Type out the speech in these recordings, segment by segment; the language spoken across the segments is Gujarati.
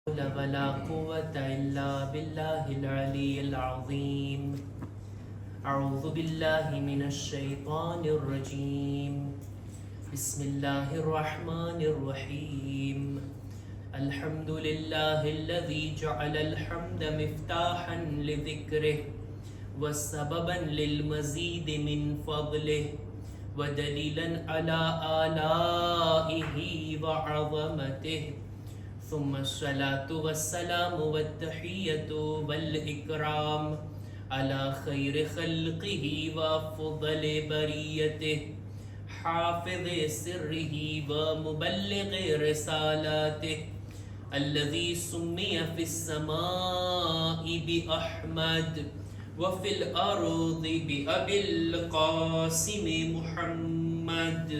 ولا قوة إلا بالله العلي العظيم. أعوذ بالله من الشيطان الرجيم. بسم الله الرحمن الرحيم. الحمد لله الذي جعل الحمد مفتاحا لذكره وسببا للمزيد من فضله ودليلا على آلائه وعظمته. ثم الصلاة والسلام والتحية والإكرام على خير خلقه وأفضل بريته حافظ سره ومبلغ رسالاته الذي سمي في السماء بأحمد وفي الأرض بأبي القاسم محمد.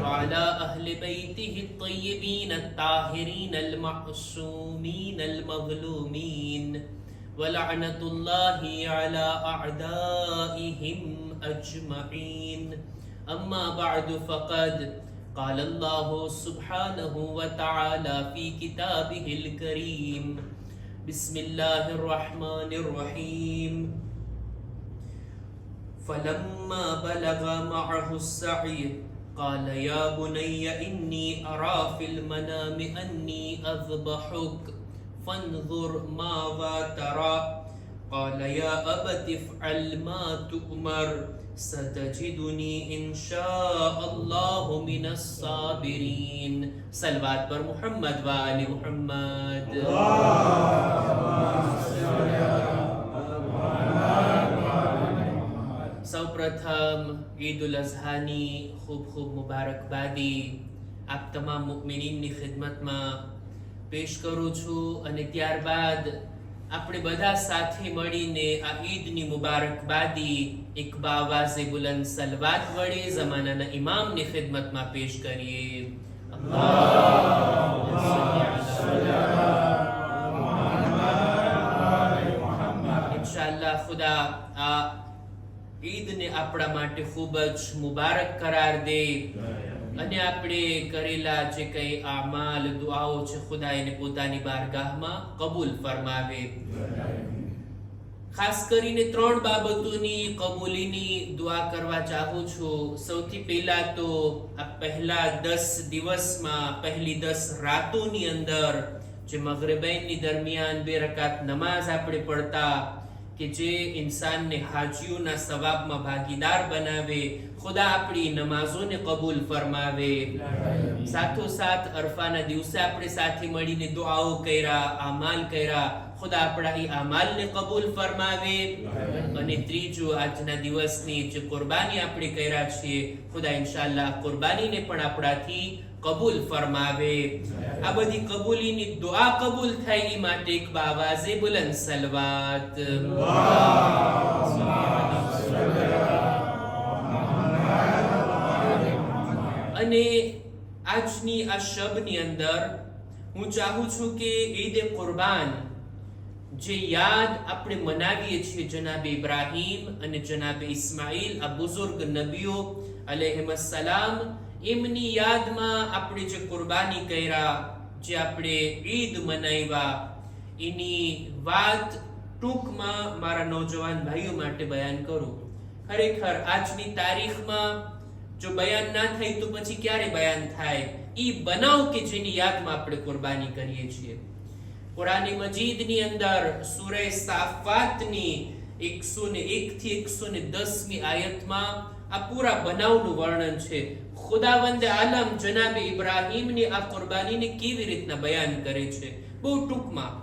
وعلى أهل بيته الطيبين الطاهرين المعصومين المظلومين ولعنة الله على أعدائهم أجمعين. أما بعد فقد قال الله سبحانه وتعالى في كتابه الكريم. بسم الله الرحمن الرحيم. فلما بلغ معه السعي قال يا بني إني أرى في المنام أني أذبحك فانظر ماذا ترى. قال يا أبت افعل ما تؤمر ستجدني إن شاء الله من الصابرين. صلوات پر محمد و آل محمد. સૌપ્રથમ ઈદ ઉલ અઝહાની ખૂબ ખૂબ મુબારકબાદી આપ તમામ મુઅમિનીનની ખિદમતમાં પેશ કરું છું અને ત્યારબાદ આપણે બધા સાથે મળીને આ ઈદની મુબારકબાદી એક બાવાઝે બુલંદ સલવાત વડે ઝમાનાના ઇમામની ખિદમતમાં પેશ કરીએ. ઇન્શાઅલ્લાહ ખુદા આ ઈદને આપણા માટે ખૂબ જ મુબારક કરાર દે અને આપણે કરેલા જે કઈ આમાલ દુઆઓ છે ખુદા એને પોતાની બારગાહમાં કબૂલ ફરમાવે. ખાસ કરીને ત્રણ બાબતોની કબૂલીની દુઆ કરવા ચાહું છું. સૌથી પહેલા તો આ પહેલા 10 દિવસમાં પહેલી 10 રાતોની અંદર જે મગરિબૈનની દરમિયાન 2 રકાત નમાઝ આપણે પડતા કે જે ઇન્સાનને હાજીઓના સવાબમાં ભાગીદાર બનાવે, ખુદા આપણી નમાઝોને કબૂલ ફરમાવે. સાથોસાથ અરફાના દિવસે આપણે સાથે મળીને દુઆઓ કર્યા, આમાલ કર્યા, ખુદા આપણા એ આમાલને કબૂલ ફરમાવે. અને ત્રીજું આજના દિવસની જે કુરબાની આપણે કર્યા છીએ, ખુદા ઇન્શાઅલ્લાહ કુરબાનીને પણ આપણાથી કબૂલ ફરમાવે. આ બધી કબૂલીની દુઆ કબૂલ થાય એ માટે એક બાવાઝે બુલંદ સલવાત. અને આજની આ શબની અંદર હું ચાહું છું કે ઈદ કુરબાન જે યાદ આપણે મનાવીએ છીએ જનાબે ઇબ્રાહીમ અને જનાબે ઇસ્માઈલ, આ બુઝુર્ગ નબીઓ અલૈહિમસ્સલામ, એમની યાદમાં આપણે જે કુરબાની કર્યા, જે આપણે ઈદ મનાવ્યા, એની વાત ટૂંકમાં મારા નૌજવાન ભાઈઓ માટે બયાન કરું. ખરેખર આજની તારીખમાં જો બયાન ના થાય તો પછી ક્યારે બયાન થાય? ઈ બનાવ કે જેની યાદમાં આપણે કુરબાની કરીએ છીએ. કુરાન મજીદની અંદર સૂરે સાફાતની 101 થી 110મી આયતમાં આ પૂરા બનાવનું વર્ણન છે. ખુદાવંદ આલમ જનાબે ઇબ્રાહીમની આ કુરબાનીને કેવી રીતના બયાન કરે છે. બહુ ટૂંકમાં,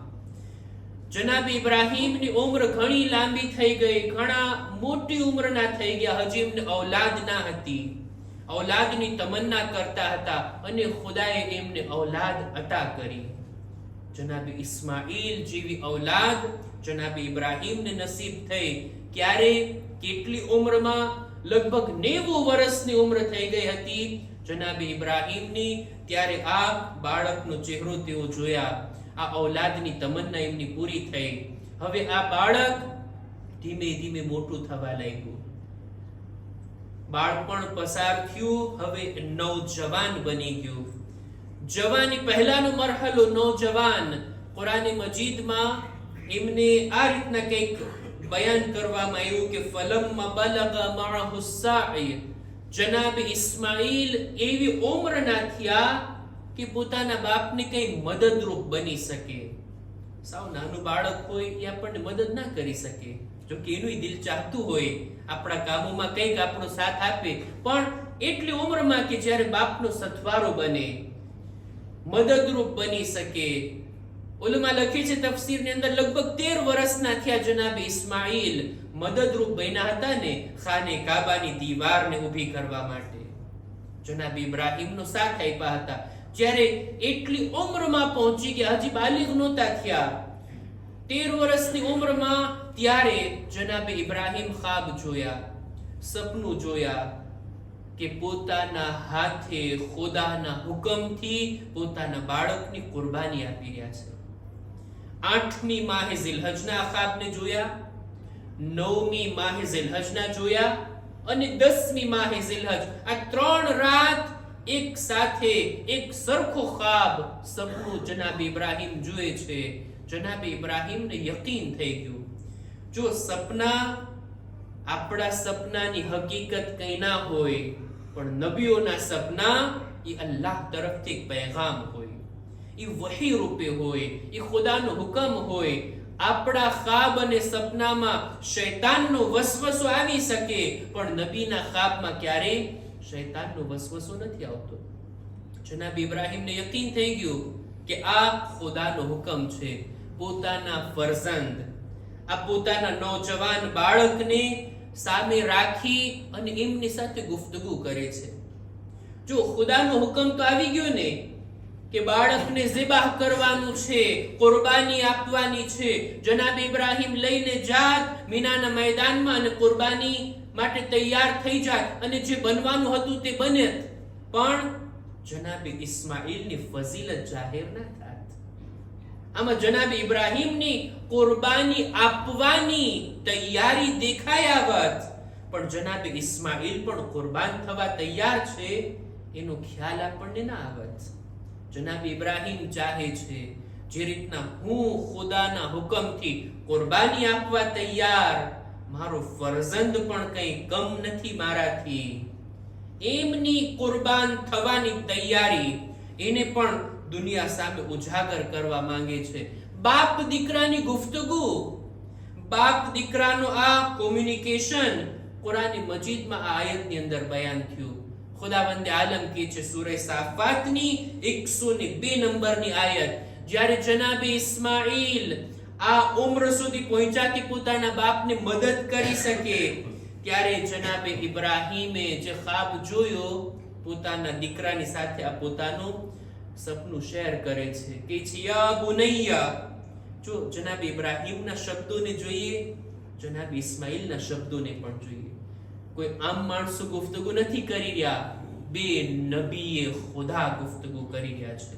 જનાબે ઇબ્રાહીમની ઉંમર ઘણી લાંબી થઈ ગઈ, ઘણા મોટી ઉંમરના થઈ ગયા, હજી એમને ઔલાદ ના હતી, ઔલાદની તમન્ના કરતા હતા અને ખુદાએ એમને ઔલાદ અતા કરી. જનાબે ઇસ્માઈલ જેવી ઔલાદ જનાબે ઇબ્રાહીમને નસીબ થઈ. ક્યારે? કેટલી ઉંમરમાં? લગભગ 90 વર્ષની ઉંમર થઈ ગઈ હતી જનાબે ઇબ્રાહીમની. ત્યારે આ બાળકનો ચહેરો તેઓ જોયા, આ ઔલાદની તમન્ના એમની પૂરી થઈ. હવે આ બાળક ધીમે ધીમે મોટું થવા લાગ્યું. બાળપણ પસાર થયું, હવે નવજવાન બની ગયું. જવાની પહેલાનો મરહલો નવજવાન. કુરાન મજીદમાં એમને આ રીતના કંઈક બયાન કરવામાં આવ્યું કે ફલમ્મા બલગા મઅહુ સાઈ, જનાબ ઇસ્માઈલ એવી ઉંમરના થયા કે પોતાના બાપને કઈ મદદરૂપ બની શકે. સાવ નાનું બાળક હોય એ આપણને મદદ ના કરી શકે, જો કે એનું દિલ ચાહતું હોય આપણા કામોમાં કંઈક આપણો સાથ આપે, પણ એટલી ઉંમરમાં કે જ્યારે બાપનો સથવારો બને, મદદરૂપ બની શકે. ઉલમા લખે છે તફસીરની અંદર લગભગ 13 વર્ષના થયા જનાબ ઇસ્માઈલ મદદરૂપ બન્યા હતા ને ખાને કાબાની દીવારને ઊભી કરવા માટે. જનાબ ઇબ્રાહીમનો સાથ આપ્યા હતા. જ્યારે એટલી ઉંમરમાં પહોંચી ગયા, હજી બાલિગ નહોતા થયા, 13 વર્ષની ઉંમરમાં, ત્યારે જનાબ ઇબ્રાહીમ ખ્વાબ જોયા, સપનું જોયા કે પોતાના હાથે ખુદાના હુકમથી પોતાના બાળકની કુરબાની આપી રહ્યા છે. 8મી માહે ઝિલહજના ખ્વાબને જોયા, 9મી માહે ઝિલહજના જોયા અને 10મી માહે ઝિલહજ. આ 3 રાત એક સાથે એક સરખો ખ્વાબ સપનું જનાબ ઇબ્રાહીમ જુએ છે. જનાબ ઇબ્રાહીમને યકીન થઈ ગયું, જો સપના આપણા સપનાની હકીકત કંઈ ના હોય, પણ નબીઓના સપના એ અલ્લાહ તરફથી એક પૈગામ હોય, એ વહી રૂપે હોય, એ ખુદાનો હુકમ હોય. આપણા ખ્વાબ અને સપનામાં શૈતાનનો વસવસો આવી શકે, પણ નબીના ખ્વાબમાં ક્યારેય શૈતાનનો વસવસો નથી આવતો. જનાબ ઇબ્રાહીમને યકીન થઈ ગયું કે આ ખુદાનો હુકમ છે. પોતાના ફરઝંદ, આ પોતાના નૌજવાન બાળકને સામે રાખી અને એમની સાથે ગુફ્તગુ કરે છે. જો ખુદાનો હુકમ તો આવી ગયો ને કે બાળકને ઝિબાહ કરવાનું છે, કુરબાની આપવાની છે. જનાબ ઇબ્રાહીમ લઈને જાત મીનાના મેદાનમાં અને કુરબાની માટે તૈયાર થઈ જાય અને જે બનવાનું હતું તે બને, પણ જનાબ ઇસ્માઈલની ફઝીલત જાહેર ના થાત. આમાં જનાબ ઇબ્રાહીમની કુરબાની આપવાની તૈયારી દેખાઈ આવત, પણ જનાબ ઇસ્માઈલ પણ કુરબાન થવા તૈયાર છે એનો ખ્યાલ આપણને ના આવત. જનાબ ઇબ્રાહીમ ચાહે છે જે રીતના હું ખુદાના હુકમથી કુરબાની આપવા તૈયાર, મારો ફરઝંદ પણ કંઈ કમ નથી મારાથી, એમની કુરબાન થવાની તૈયારી એને પણ દુનિયા સામે ઉજાગર કરવા માંગે છે. બાપ દીકરાની ગુફ્તગુ, બાપ દીકરાનો આ કોમ્યુનિકેશન કુરાન મજીદમાં આ આયતની અંદર બયાન થયું. ખુદાવંદ આલમ કહે છે સૂરે સાફાતની 102 નંબરની આયત, જ્યારે જનાબે ઇસ્માઈલ આ ઉમ્ર સુધી પહોંચ્યા કે પોતાના બાપને મદદ કરી શકે, ત્યારે જનાબે ઇબ્રાહીમે જે ખ્વાબ જોયો, પોતાના દીકરાની સાથે આ પોતાનું સપનું શેર કરે છે. કે છે યા બુનૈયા. જો જનાબ ઇબ્રાહીમના શબ્દોને જોઈએ, જનાબ ઇસ્માઈલના શબ્દોને પણ જોઈએ. કોઈ આમ માણસો ગુફ્તગુ નથી કરી રહ્યા, બે નબીએ ખુદા ગુફ્તગુ કરી રહ્યા છે.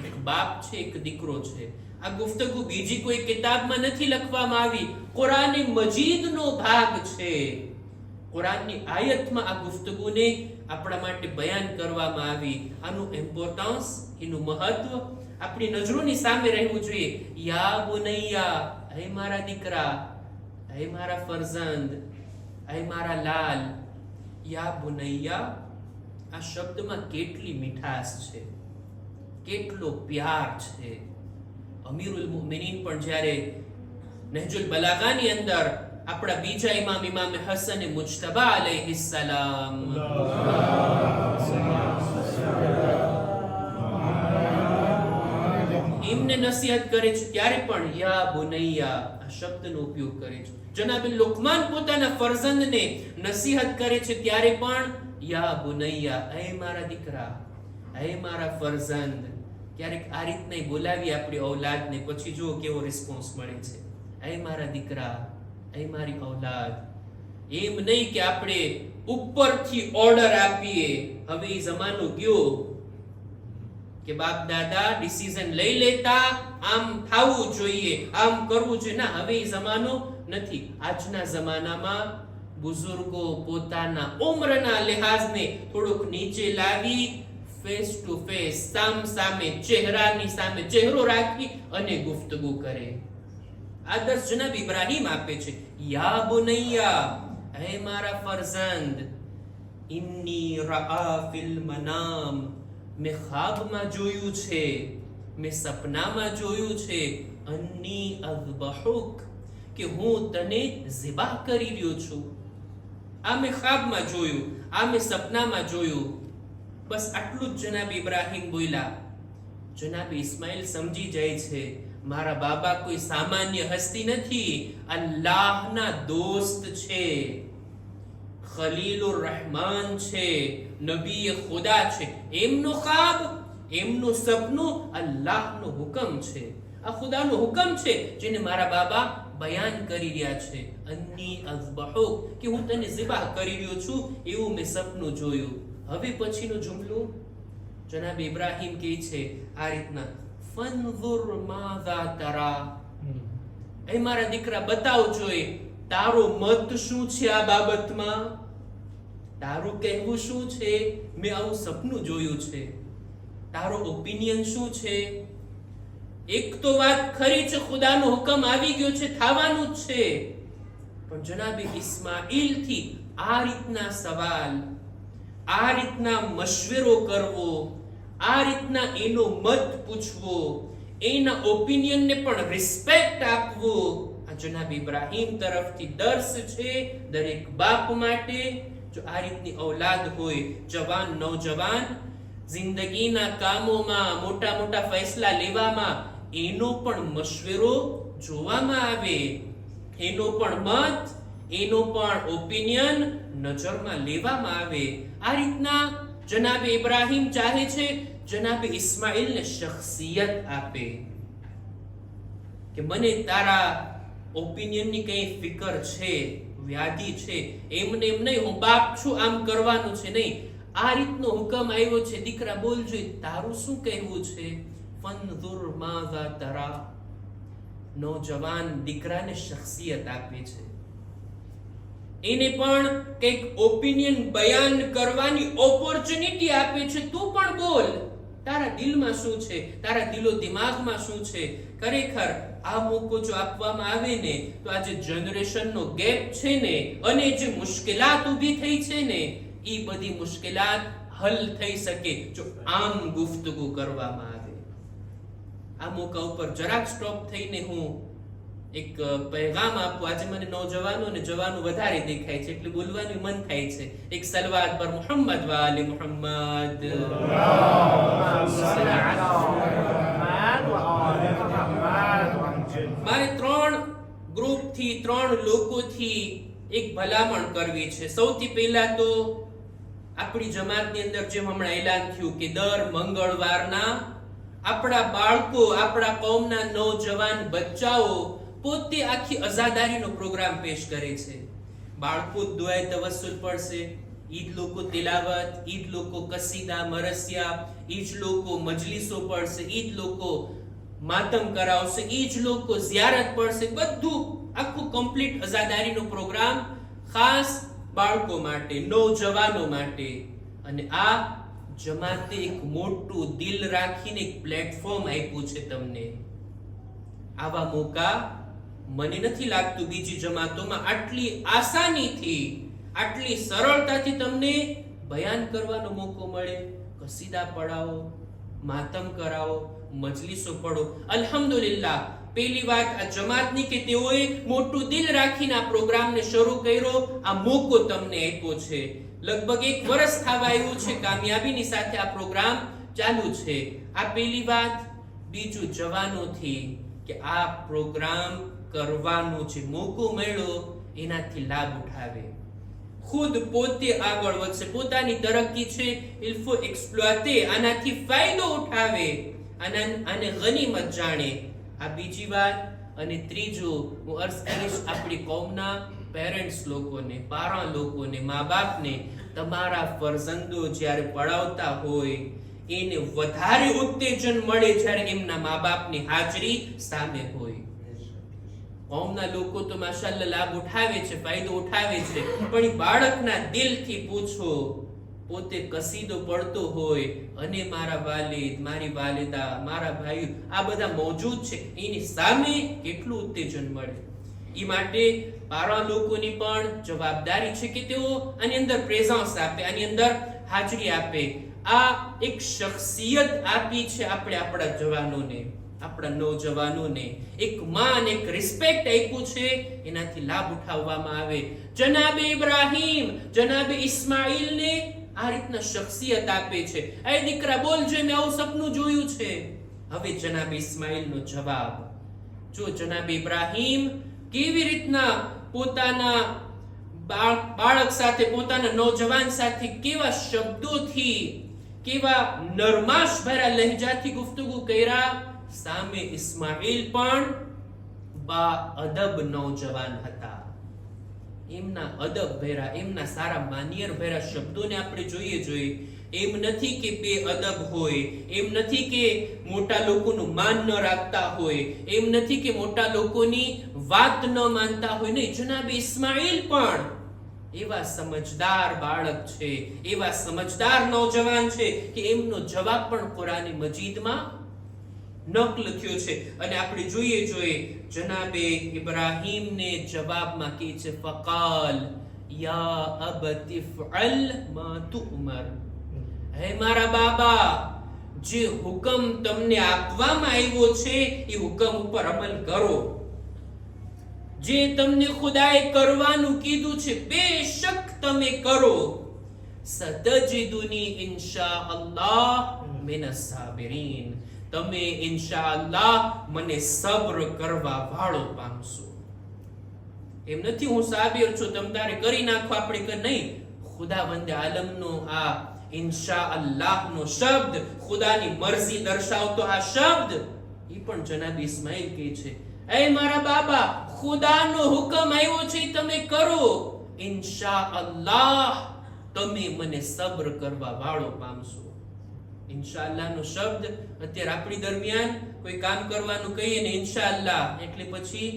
એક બાપ છે, એક દીકરો છે. આ ગુફ્તગુ બીજી કોઈ કિતાબમાં નથી લખવામાં આવી, કુરાન મજીદનો ભાગ છે. કુરાનની આયતમાં આ ગુફ્તગુને આપણા માટે બયાન કરવામાં આવી. આનું ઇમ્પોર્ટન્સ, એનું મહત્વ આપણી નજરોની સામે રહેવું જોઈએ. યા બુનૈયા, હે મારા દીકરા, હે મારા ફરઝંદ, હે મારા લાલ. યા બુનૈયા, આ શબ્દમાં કેટલી મીઠાશ છે, કેટલો પ્યાર છે. અમીરુલ મુમિનીન પણ જ્યારે નહજુલ બલાગાની અંદર આપણા બીજા ઇમામ હસન મુજતબા અલૈહિસ સલામ એમને નસીહત કરે છે, ત્યારે પણ યા બુનૈયા આ શબ્દનો ઉપયોગ કરે છે. જનાબ લુકમાન પોતાના ફરઝંદને નસીહત કરે છે, ત્યારે પણ યા બુનૈયા, હે મારા દીકરા, હે મારા ફરઝંદ. ક્યારેક આ રીતના બોલાવી આપણી ઔલાદને, પછી જુઓ કેવો રિસ્પોન્સ મળે છે. હે મારા દીકરા, હે મારી ઔલાદ. એમ નહીં કે આપણે ઉપરથી ઓર્ડર આપીએ. હવે એ જમાનો ગયો કે બાપ દાદા ડિસિઝન લઈ લેતા, આમ થવું જોઈએ, આમ કરવું જોઈએ. ના, હવે એ જમાનો નથી. આજના જમાનામાં બુઝુર્ગો પોતાના ઉંમરના લિહાઝને થોડુંક નીચે લાવી ફેસ ટુ ફેસ, સામ સામે, ચહેરાની સામે ચહેરો રાખી અને ગુફ્તગુ કરે. આદર્શ જનાબ ઇબ્રાહીમ આપે છે, યા બુનૈયા, હે મારા ફરઝંદ, ઇન્ની રઆ ફિલ મનામ, મેં ખ્વાબમાં જોયું છે, મેં સપનામાં જોયું છે, અન્ની અઝબહુક, કે હું તને ઝિબાહ કરી રહ્યો છું. આ મેં ખ્વાબમાં જોયું, આ મેં સપનામાં જોયું. બસ આટલું જ જનાબ ઇબ્રાહીમ બોલ્યા. જનાબ ઇસ્માઇલ સમજી જાય છે, મારા બાબા કોઈ સામાન્ય હસ્તી નથી, અલ્લાહના દોસ્ત છે, ખલીલુર રહેમાન છે, નબી ખુદા છે. એમનો ખ્વાબ, એમનું સપનું અલ્લાહનો હુકમ છે, આ ખુદાનો હુકમ છે જેને મારા બાબા બયાન કરી રહ્યા છે. અન્ની અઝબહુક, કે હું તને ઝિબાહ કરી રહ્યો છું, એવું મેં સપનું જોયું. હવે પછીનો જુમલો જનાબ ઇબ્રાહીમ કહે છે આ રીતના, ફન્ઝુર માઝા તરા, એ મારા દીકરા બતાવ જોઈએ, તારો મત શું છે આ બાબતમાં, તારું કહેવું શું છે, મેં આવું સપનું જોયું છે, તારો ઓપિનિયન શું છે. એક તો વાત ખરી છે, ખુદાનો હુકમ આવી ગયો છે, થવાનું જ છે, પણ જનાબે ઇસ્માઈલ થી આ રીતના સવાલ, આ રીતના મશવરો કરવો, આ રીતના એનો મત પૂછવો, એના ઓપિનિયનને પણ રિસ્પેક્ટ આપવો, આ જનાબ ઇબ્રાહીમ તરફથી દર્શ છે દરેક બાપ માટે. જો આ રીતની ઔલાદ હોય, જવાન નૌજવાન, જિંદગીના કામોમાં, મોટા મોટા ફેસલા લેવામાં એનો પણ મશવરો જોવામાં આવે, એનો પણ મત, એનો પણ ઓપિનિયન નજરમાં લેવામાં આવે. આ રીતના જનાબે ઇબ્રાહીમ ચાહે છે જનાબે ઇસ્માઇલને શખ્સિયત આપે, કે મને તારા ઓપિનિયનની કઈ ફિકર છે, વ્યાધિ છે, એમને એમ નહીં, હું બાપ છું, આમ કરવાનું છે નહીં. આ રીતનો હુકમ આવ્યો છે, દીકરા બોલ જોઈ, તારું શું કહેવું છે. ફન્ઝુર માઝા તરા, નૌજવાન દીકરાને શખ્સિયત આપે છે, એને પણ કંઈક ઓપિનિયન બયાન કરવાની ઓપોર્ચ્યુનિટી આપે છે. તું પણ બોલ, તારા દિલમાં શું છે, તારા દિલો દિમાગમાં શું છે. ખરેખર આ મોકો જો આપવામાં આવે ને, તો આ જે જનરેશનનો ગેપ છે ને, અને જે મુશ્કેલાત ઊભી થઈ છે ને, એ બધી મુશ્કેલાત હલ થઈ શકે જો આમ ગુફ્તગુ કરવામાં આવે. આ મોકા ઉપર જરાક સ્ટોપ થઈને હું એક પૈગામ આપું. આજે મને નૌજવાનો અને જવાનો વધારે દેખાય છે એટલે બોલવાનું મન થાય છે. એક સલવાત પર મુહમ્મદ વાલે મુહમ્મદ. મારે 3 ગ્રુપથી 3 લોકોથી એક ભલામણ કરવી છે. સૌથી પહેલા તો આપણી જમાતની અંદર જેમ હમણાં એલાન થયું કે દર મંગળવારના આપણા બાળકો, આપણા કૌમના નૌજવાન બચ્ચાઓ પોતે આખી અઝાદારીનો પ્રોગ્રામ પેશ કરે છે. બાળકો દુઆએ તવસ્સુલ પડશે, ઈદ લોકો તિલાવત, ઈદ લોકો કસીદા મરસિયા, ઈજ લોકો મજલિસો પડશે, ઈજ લોકો માતમ કરાવશે, ઈજ લોકો ઝિયારત પડશે. બધું આખું કમ્પ્લીટ અઝાદારીનો પ્રોગ્રામ ખાસ બાળકો માટે, નૌજવાનો માટે. અને આ જમાતે એક મોટું દિલ રાખીને એક પ્લેટફોર્મ આપ્યું છે તમને. આવા મોકા મને નથી લાગતું બીજી જમાતોમાં આટલી આસાનીથી, આટલી સરળતાથી તમને બયાન કરવાનો મોકો મળે. કસીદા પડાવો, માતમ કરાવો, મજલિસો પડો. અલ્હમ્દુલિલ્લાહ, પહેલી વાત આ જમાતની કે તેઓએ મોટું દિલ રાખીને આ પ્રોગ્રામને શરૂ કર્યો. આ મોકો તમને આપ્યો છે. લગભગ 1 વર્ષ થવા આવ્યું છે, કામયાબીની સાથે આ પ્રોગ્રામ ચાલુ છે. આ પહેલી વાત. બીજું, જવાનોથી કે આ પ્રોગ્રામ કરવાનો જે મોકો મળ્યો એનાથી લાભ ઉઠાવે, ખુદ પોતે આગળ વધશે, પોતાની તરક્કી છે ઇલ્ફો એક્સપ્લોતે, આનાથી ફાયદો ઉઠાવે, આને ગનીમત જાણે. આ બીજી વાત. અને ત્રીજું, હું અર્ઝ કરીશ આપણી કોમના પેરેન્ટ્સ લોકોને, પારા લોકોને, મા બાપને, તમારા ફરજંદો જ્યારે પડાવતા હોય એને વધારે ઉત્તેજન મળે જ્યારે એમના મા બાપની હાજરી સામે હોય. કોમના લોકો તો માશાઅલ્લાહ લાભ ઉઠાવે છે, ફાયદો ઉઠાવે છે, પણ એ બાળકના દિલથી પૂછો, પોતે કસીદો પડતો હોય અને મારા વાલિદ, મારી વાલિદા, મારા ભાઈઓ આ બધા મોજૂદ છે, એની સામે કેટલું ઉત્તેજન મળે. એ માટે પારા લોકોની પણ જવાબદારી છે કે તેઓ આની અંદર પ્રેઝન્સ આપે, આની અંદર હાજરી આપે. આ એક શખ્સિયત આપી છે આપણે આપણા જવાનોને, આપણા નૌજવાનોને એક માન, એક રિસ્પેક્ટ આપ્યું છે, એનાથી લાભ ઉઠાવવામાં આવે. જનાબે ઇબ્રાહીમ, જનાબે ઇસ્માઈલને આ રીતના શખ્સિયત આપે છે. એ દીકરા બોલજો, મેં આવું સપનું જોયું છે. હવે જનાબે ઇસ્માઈલનો જવાબ જો, જનાબે ઇબ્રાહીમ કેવી રીતના પોતાના બાળક સાથે, પોતાના નૌજવાન સાથે કેવા શબ્દોથી, કેવા નરમાશ ભર્યા લહેજાથી ગુફ્તગુ કર્યા. સામે ઇસ્માઈલ પણ બા અદબ નૌજવાન હતા. એમના અદબ ભર્યા, એમના સારા માનિયર ભર્યા શબ્દોને આપણે જોઈએ. એમ નથી કે બે અદબ હોય, એમ નથી કે મોટા લોકોનું માન ન રાખતા હોય, એમ નથી કે મોટા લોકોની વાત ન માનતા હોય. નહીં, જનાબે ઇસ્માઈલ પણ એવા સમજદાર બાળક છે, એવા સમજદાર નૌજવાન છે કે એમનો જવાબ પણ કુરાન મજીદમાં નકલ થયો છે. અને આપણે જોઈએ જનાબે ઇબ્રાહીમને જવાબમાં કહે છે, ફકાલ યા અબતિ ફઅલ મા તુઅમર. હે મારા બાબા, જે હુકમ તમને આપવામાં આવ્યો છે એ હુકમ ઉપર અમલ કરો. જે તમને ખુદાએ કરવાનું કીધું છે બેશક તમે કરો. સતજિદુની ઇન્શાઅલ્લાહ મિનસ સાબિરીન. તમે ઇન્શાઅલ્લાહ મને સબ્ર કરવા વાળો પામશો. એમ નથી હું સાબિર છું, તમ તારે કરી નાખો, આપણે કર નહીં. ખુદાવંદ આલમનો આ ઇન્શાઅલ્લાહ નો શબ્દ, ખુદાની મરજી દર્શાવતો આ શબ્દ, એ પણ જનાબ ઇસ્માઈલ કહે છે, એ મારા બાબા, ખુદાનો હુકમ આવ્યો છે તમે કરો, ઇન્શાઅલ્લાહ તમે મને સબ્ર કરવા વાળો પામશો. ઇન્શાઅલ્લાહ નો શબ્દ અત્યારે આપણી દરમિયાન કોઈ કામ કરવાનું કહીએ ને ઇન્શાઅલ્લાહ એટલે પછી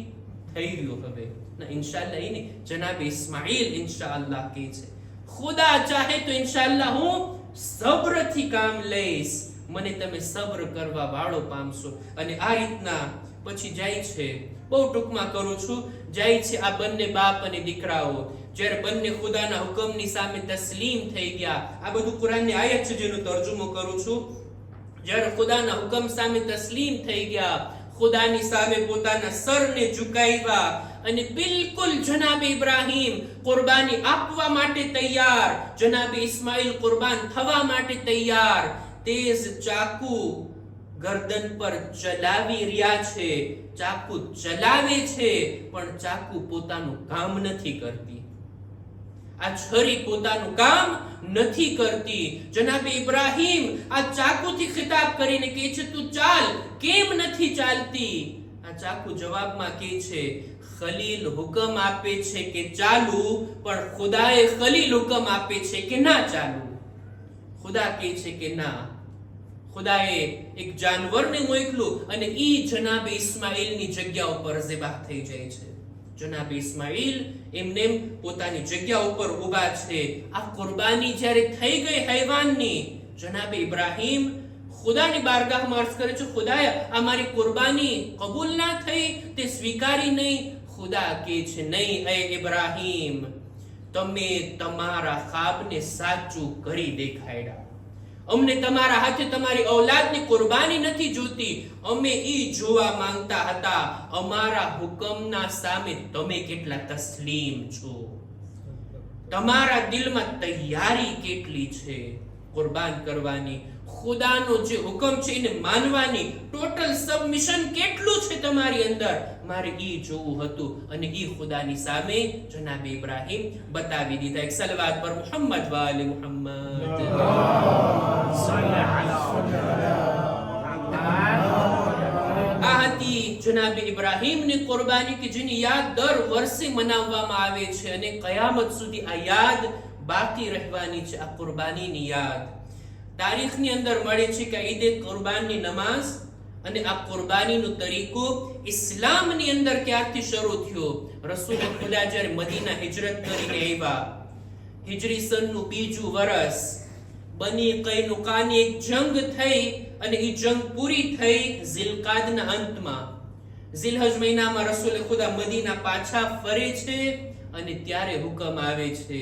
થઈ ગયું. હવે ના, ઇન્શાઅલ્લાહ એ નહીં, જનાબ ઇસ્માઈલ ઇન્શાઅલ્લાહ કહે છે, ખુદા ચાહે તો ઇન્શાઅલ્લાહ હું સબ્રથી કામ લઈશ, મને તમે સબ્ર કરવા વાળો પામશો. અને આ રીતના પછી જાય છે, બહુ ટૂંકમાં કરું છું, જાય છે આ બંને બાપ અને દીકરાઓ. જ્યારે બંને ખુદાના હુકમની સામે તસ્લીમ થઈ ગયા, આ બધું કુરાનની આયત છે જેનો તર્જુમો કરું છું. જ્યારે ખુદાના હુકમ સામે તસ્લીમ થઈ ગયા, ખુદાની સામે પોતાના સરને ઝુકાવ્યા અને બિલકુલ જનાબે ઇબ્રાહીમ કુરબાની આપવા માટે તૈયાર, જનાબે ઇસ્માઈલ કુરબાન થવા માટે તૈયાર. તેજ ચાકુ ગરદન પર ચલાવી રહ્યા છે, ચાકુ ચલાવે છે પણ ચાકુ પોતાનું કામ નથી કરતી. આ છરી પોતાનું કામ નથી કરતી. જનાબે ઇબ્રાહીમ આ ચાકુથી ખિતાબ કરીને કહે છે, તું ચાલ, કેમ નથી ચાલતી? આ ચાકુ જવાબમાં કહે છે, ખલીલ હુકમ આપે છે કે ચાલુ, પણ ખુદાએ ખલીલ હુકમ આપે છે કે ના ચાલુ. ખુદા કહે છે કે ના. ખુદાએ એક જાનવરને મોકલ્યું અને ઈ જનાબે ઇસ્માઈલની જગ્યા ઉપર ઝિબાહ થઈ જાય છે. જનાબે ઇસ્માઈલ એમને પોતાની જગ્યા ઉપર ઊભા છે. આ કુરબાની જ્યારે થઈ ગઈ હૈવાનની, જનાબે ઇબ્રાહીમ ખુદાની બારગાહમાં અર્જ કરે છે, ખુદાએ આ મારી કુરબાની કબૂલ ના થઈ, તે સ્વીકારી નહીં. ખુદા કહે છે, નહીં એ ઇબ્રાહીમ, તમે તમારા ખ્વાબને સાચું કરી દેખાડ્યા. અમને તમારા હાથે તમારી ઔલાદની કુરબાની નથી જોતી, અમે ઈ જોવા માંગતા હતા અમારા હુકમના સામે તમે કેટલા તસ્લીમ છો, તમારા દિલમાં તૈયારી કેટલી છે કુરબાન કરવાની, ખુદાનો જે હુકમ છે એને માનવાની ટોટલ સબમિશન કેટલું છે તમારી અંદર, મારે ઈ જોવું હતું. અને ઈ ખુદાની સામે જનાબે ઇબ્રાહીમ બતાવી દીધા. એક સલવાત પર મુહમ્મદ વાલે મુહમ્મદ. આ હતી જનાબે ઇબ્રાહીમની કુરબાની કે જેની યાદ દર વર્ષે મનાવવામાં આવે છે અને કયામત સુધી આ યાદ બાકી રહેવાની છે. આ કુરબાનીની યાદ તારીખની અંદર મળે છે કે ઈદે કુરબાનની નમાઝ અને આ કુરબાનીનો તરીકો ઇસ્લામની અંદર ક્યારથી શરૂ થયો? રસૂલ ખુદા જ્યારે મદીના હિજરત કરીને આવ્યા, હિજરી સનનું બીજું વર્ષ, બની કૈનુકાની એક જંગ થઈ અને એ જંગ પૂરી થઈ ઝિલકાદના અંતમાં. ઝિલહજ મહિનામાં રસૂલ ખુદા મદીના પાછા ફરે છે અને ત્યારે હુકમ આવે છે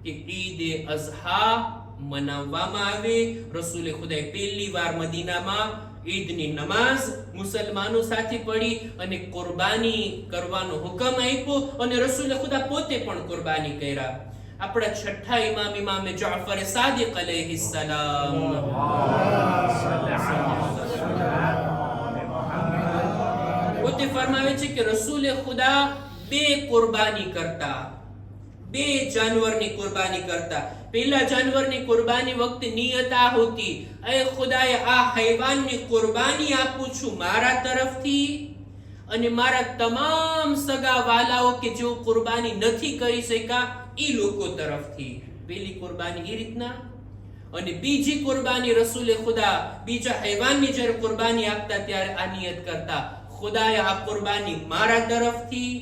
કે ઈદે અઝહા મનાવવામાં આવે. રસૂલ ખુદાએ પહેલી વાર મદીનામાં ઈદની નમાઝ મુસલમાનો સાથે પડી અને કુરબાની કરવાનો હુકમ આપ્યો અને રસૂલ ખુદા પોતે પણ કુરબાની કર્યા. આપણા છઠ્ઠા ઇમામે જાફર સાદિક અલૈહિ સલામ પોતે ફરમાવે છે કે રસૂલ ખુદા બે કુરબાની કરતા, બે જાનવરની કુરબાની કરતા. પહેલા જાનવરની કુરબાની વખતે નિયત આ હોતી, એ ખુદાએ આ હૈવાનની કુરબાની આપું છું મારા તરફથી અને મારા તમામ સગા વાલાઓ કે જેઓ કુરબાની નથી કરી શક્યા એ લોકો તરફથી. પહેલી કુરબાની એ રીતના. અને બીજી કુરબાની રસૂલે ખુદા બીજા હૈવાનની જ્યારે કુરબાની આપતા ત્યારે આ નિયત કરતા, ખુદાએ આ કુરબાની મારા તરફથી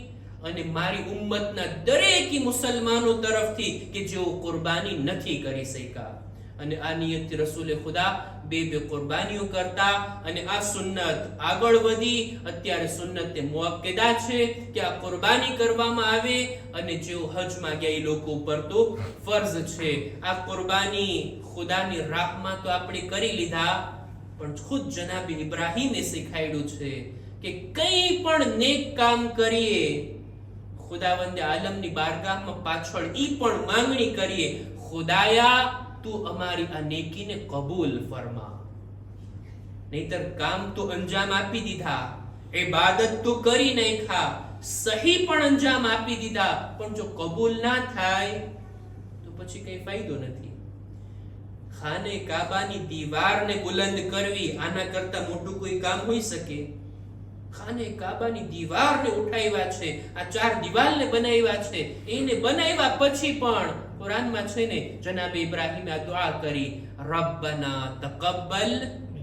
અને મારી ઉમ્મતના દરેક મુસલમાનો તરફથી કે જેઓ કુરબાની નથી કરી શક્યા. અને આ નિયતથી રસૂલે ખુદા બે કુરબાનીઓ કરતા અને આ સુન્નત આગળ વધી અત્યારે સુન્નત મુઅક્કદા છે કે આ કુરબાની કરવામાં આવે અને જેઓ હજમાં ગયા એ લોકો ઉપર તો ફરજ છે. આ કુરબાની ખુદાની રાહમાં તો આપણે કરી લીધા, પણ ખુદ જનાબ ઇબ્રાહીમે શીખાડ્યું છે કે કંઈ પણ નેક કામ કરીએ ખુદાવંદ આલમની બારગાહમાં પાછળ ઈ પણ માંગણી કરીએ, ખુદાયા તું અમારી આ નેકીને કબૂલ ફરમા. નહીતર કામ તો અંજામ આપી દીધા, ઇબાદત તો કરી નાખ્યા, સહી પણ અંજામ આપી દીધા, પણ જો કબૂલ ના થાય તો પછી કઈ ફાયદો નથી. ખાને કાબાની દીવારને બુલંદ કરવી આના કરતા મોટું કોઈ કામ હોઈ શકે? ખાને કાબાની દીવારને ઉઠાવ્યા છે, આ ચાર દિવાલને બનાવ્યા છે, એને બનાવ્યા પછી પણ કુરાનમાં છે ને જનાબ ઇબ્રાહીમે આ દુઆ કરી, રબ્બના તકબ્બલ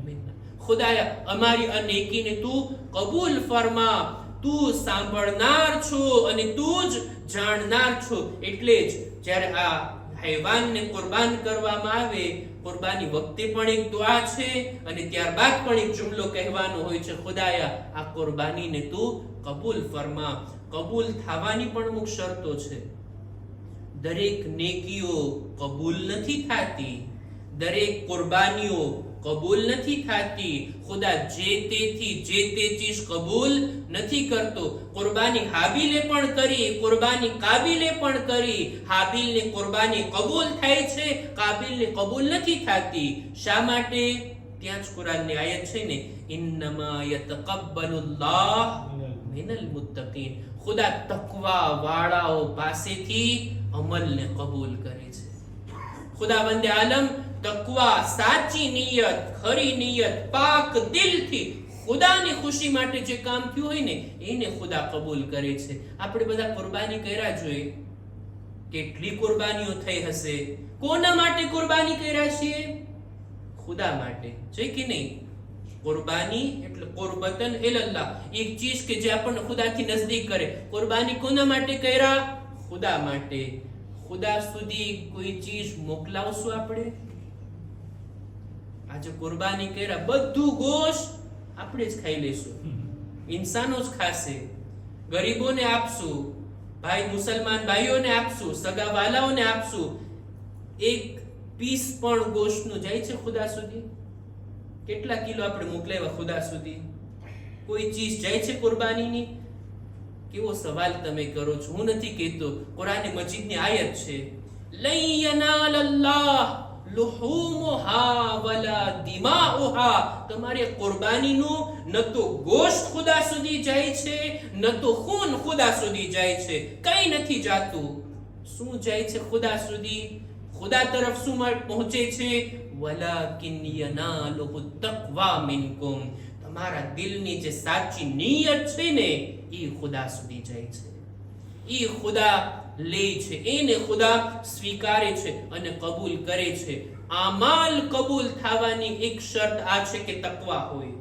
મિન્ના, ખુદાયા અમારી આ નેકીને તું કબૂલ ફરમા, તું સાંભળનાર છો અને તું જ જાણનાર છો. એટલે જ જ્યારે આ હૈવાનને કુરબાન કરવામાં આવે, કુરબાની વખતે પણ એક દુઆ છે અને ત્યારબાદ પણ એક જુમલો કહેવાનો હોય છે, ખુદાયા આ કુરબાનીને તું કબૂલ ફરમા. કબૂલ થવાની પણ અમુક શરતો છે. દરેક નેકીઓ કબૂલ નથી થતી, દરેક કુરબાનીઓ કબૂલ નથી થતી. ખુદા જે તે ચીજ કબૂલ નથી કરતો. કુરબાની હાબીલે પણ કરી, કુરબાની કાબીલે પણ કરી. હાબીલની કુરબાની કબૂલ થાય છે, કાબીલની કબૂલ નથી થતી. શા માટે? ત્યાં જ કુરાનની આયત છે ને, ઇન્નમા યતકબ્બલુલ્લાહ મિનલ મુત્તકીન, ખુદા તકવા વાળાઓ પાસેથી અમલને કબૂલ કરે છે. ખુદાવંદ આલમ તકવા, સાચી નિયત, ખરી નિયત, પાક દિલથી ખુદાની ખુશી માટે જે કામ થયું હોય ને એને ખુદા કબૂલ કરે છે. આપણે બધા કુરબાની કર્યા જોઈએ, કેટલી કુરબાનીઓ થઈ હશે. કોના માટે કુરબાની કર્યા છીએ? ખુદા માટે છે કે નહીં? કુરબાની એટલે કુરબતન ઇલલ્લાહ, એક ચીજ કે જે આપણને ખુદાથી નજદીક કરે. કુરબાની કોના માટે કર્યા? ખુદા માટે. ખુદા સુધી કોઈ ચીજ મોકલાવશું આપણે? આજે કુરબાની કર્યા, બધું ગોશ્ત આપણે જ ખાઈ લેશું, ઇન્સાનો જ ખાશે, ગરીબોને આપશું, ભાઈ મુસલમાન ભાઈઓને આપશું, સગા વાલાઓને આપશું. એક પીસ પણ ગોશ્તનું જાય છે ખુદા સુધી? કેટલા કિલો આપણે મોકલાવ્યા ખુદા સુધી? કોઈ ચીજ જાય છે કુરબાનીની? કેવો સવાલ તમે કરો છો. હું નથી કહેતો, કુરાન મજીદની આયત છે, લન યનાલલ્લાહ લુહુમુહા વલા દિમાઉહા. તમારી કુરબાનીનું ન તો ગોશ્ત ખુદા સુધી જાય છે, ન તો ખૂન ખુદા સુધી જાય છે, કઈ નથી જાતું. શું જાય છે ખુદા સુધી? ખુદા તરફ શું પહોંચે છે? વલાકિન યનાલુહુ તaqવા મિનકુમ, તમારા દિલની જે સાચી નિયત છે ને એ ખુદા સુધી જાય છે, એ ખુદા લે છે, એને ખુદા સ્વીકારે છે અને કબૂલ કરે છે. આમાલ કબૂલ થવાની એક શરત આ છે કે તકવા હોય.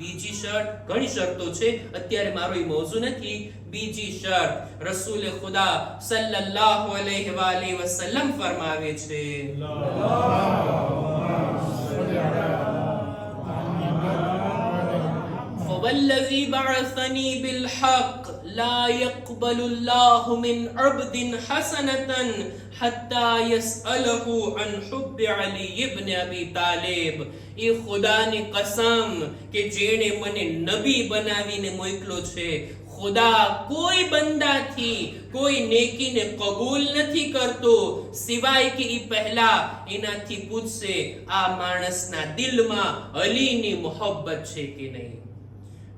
બીજી શર્ત, ઘણી શરતો છે, અત્યારે મારો એ મૌઝુ નથી. બીજી શર્ત રસૂલ ખુદા સલ્લલ્લાહુ અલૈહિ વસલ્લમ ફરમાવે છે, فوالذي بعثني بالحق لا يقبل الله من عبد حسنة حتى يسأله عن حب علي بن أبي طالب. એ ખુદાની કસમ કે જેણે મને નબી બનાવીને મોકલો છે, ખુદા કોઈ બંદાથી કોઈ નેકીને કબૂલ નથી કરતો સિવાય કે એ પહેલા એનાથી પૂછશે આ માણસના દિલમાં અલીની મોહબ્બત છે કે નહીં.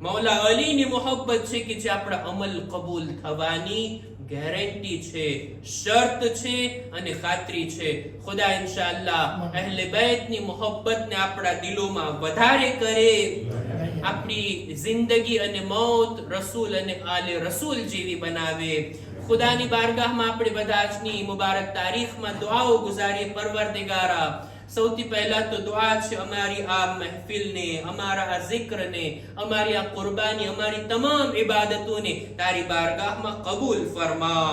મૌલા અલીની મોહબ્બત છે કે જે આપણા અમલ કબૂલ થવાની ગેરંટી છે, શરત છે અને ખાતરી છે. ખુદા ઇન્શાઅલ્લાહ અહેલે બેતની મોહબ્બતને આપણા દિલોમાં વધારે કરે, આપણી જિંદગી અને મૌત રસૂલ અને આલે રસૂલ જેવી બનાવે. ખુદાની બારગાહમાં આપણે બધા આજની મુબારક તારીખમાં દુઆઓ ગુજારીએ. પરવરદિગારા, સૌથી પહેલા તો દુઆ છે અમારી આ મહેફિલને, અમારા આ જિક્રને, અમારી આ કુરબાની, અમારી તમામ ઇબાદતોને તારી બારગાહમાં કબૂલ ફરમા.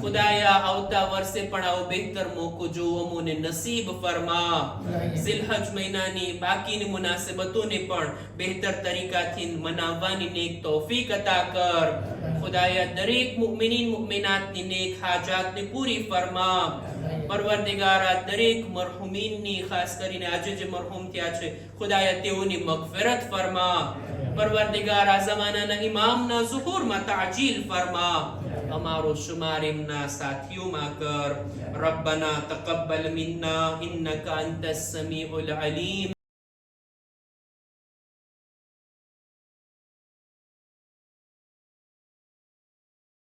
ખુદાયા આવતા વર્ષે પણ આવો બહેતર મોકો જોવાનો નસીબ ફરમા. ઝિલહજ મહિનાની બાકીની મુનાસબતોને પણ બહેતર તરીકાથી મનાવવાની નેક તૌફીક અતા કર. ખુદાયા દરેક મુમિનીન મુમિનાતની નેક હાજાતને પૂરી ફરમા. પરવરદિગારા દરેક મરહુમીનની, ખાસ કરીને આજે જે મરહુમ થયા છે, ખુદાયા તેઓની મગફિરત ફરમા. પરવરદિગારા ઝમાનાના ઇમામના ઝુહૂરમાં તાજીલ ફરમા. અમારો શુમાર એમના સાથીઓમાં કર. રબ્બના તકબ્બલ મિન્ના ઇન્નકા અંતસ સમીઉલ અલીમ